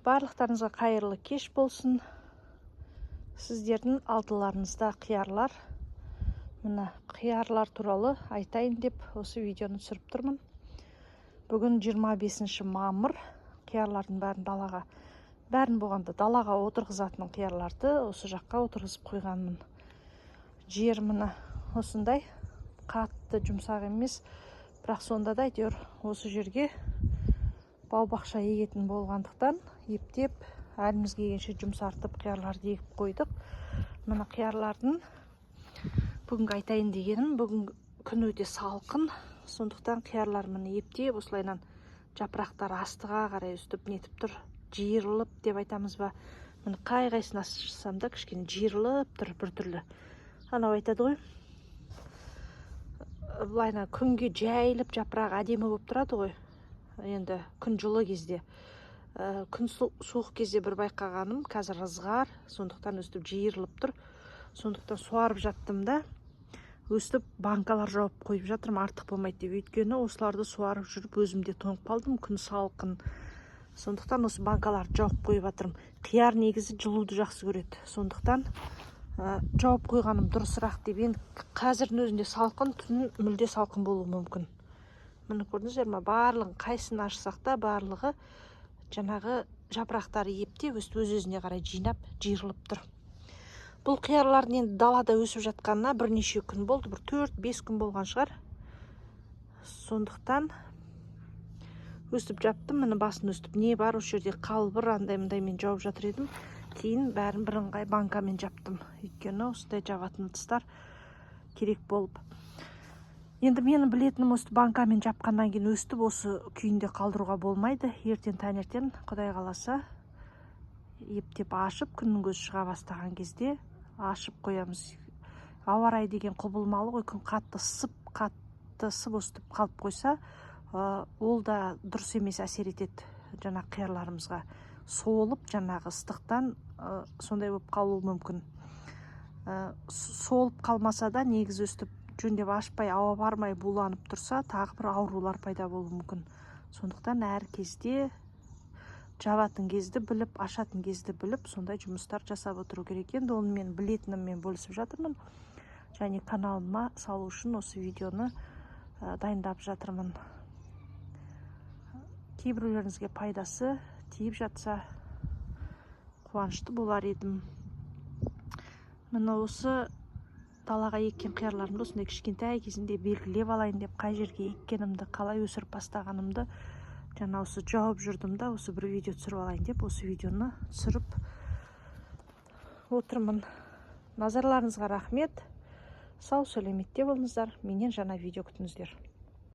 Барлықтарыңызға қайырлы кеш болсын. Сіздердің алдыларыңызда қиярлар. Мына қиярлар туралы айтайын деп осы видеоны түсіріп тұрмын. Бүгін 25 мамыр. Қиярлардың бәрін болғанда далаға отырғызатын қиярларды осы жаққа отырғызып қойғанмын. Жер мына осындай қатты жұмсақ емес, бірақ сонда да әйтеуір осы жерге бау-бақша егетін болғандықтан ептеп әлімізге келгенше жұмсартып қиярларды егіп қойдық. Мына қиярлардың бүгінгі айтайын дегенім, бүгін күн өте салқын, сондықтан қиярлар міне ептеп осылайынан жапырақтар астыға қарай өстіп нетіп тұр. Жиырылып деп айтамыз ба, міне қай-қайсын ашсам да кішкене жиырылып тұр біртүрлі. Анау айтады ғой, былайна күнге жайылып жапырақ әдемі болып тұрады ғой. Енді күн жылы кезде, күн суық кезде бір байқағаным, қазір ызғар, сондықтан өстіп жиырылып тұр. Сондықтан суарып жаттым да, өстіп банкалар жауып қойып жатырмын, артық болмайды деп. Өйткені осыларды суарып жүріп өзімде тоңып қалдым, күн салқын. Сондықтан осы банкаларды жауып қойып жатырмын. Қияр негізі жылуды жақсы көреді. Сондықтан жауып қойғаным дұрысырақ деп. Енді қазірдің өзінде салқын, түн мүлде салқын болуы мүмкін. Міне көрдіңіздер ме, барлығын қайсын ашсақ та барлығы жаңағы жапырақтары ептеп өз-өзіне қарай жинап жиырылып тұр. Бұл қиярлардың енді далада өсіп жатқанына бірнеше күн болды, бір 4-5 күн болған шығар. Сондықтан өстіп жаптым, міне басын өстіп не бар осы жерде қалбыр андай-мындаймен жауып жатыр едім. Кейін бәрін бірыңғай банкамен жаптым. Өйткені осындай жабатын ыдыстар керек болып. Енді менің білетінім осы банкамен жапқаннан кейін өстіп осы күйінде қалдыруға болмайды. Ертең таңертең Құдай қаласа ептеп ашып, күннің көзі шыға бастаған кезде ашып қоямыз. Ауа райы деген құбылмалы ғой, күн қатты ысып өстіп қалып қойса, ол да дұрыс емес әсер етеді жаңағы қиярларымызға. Солып жаңағы ыстықтан сондай болып қалуы мүмкін. Солып қалмаса да негізі өстіп жөндеп ашпай, ауа бармай буланып тұрса, тағы бір аурулар пайда болуы мүмкін. Сондықтан әр кезде жабатын кезді біліп, ашатын кезді біліп, сондай жұмыстар жасап отыру керек. Енді оны мен білетініммен бөлісіп жатырмын. Және каналыма салу үшін осы видеоны дайындап жатырмын. Кейбіреулеріңізге пайдасы тиіп жатса қуанышты болар едім. Міне осы далаға еккен қиярларымды осындай кішкентай кезінде белгілеп алайын деп, қай жерге еккенімді, қалай өсіріп бастағанымды жаңа осы жауып жүрдім да, осы бір видео түсіріп алайын деп, осы видеоны түсіріп отырмын. Назарларыңызға рахмет. Сау сәлеметте болыңыздар. Менен жаңа видео күтіңіздер.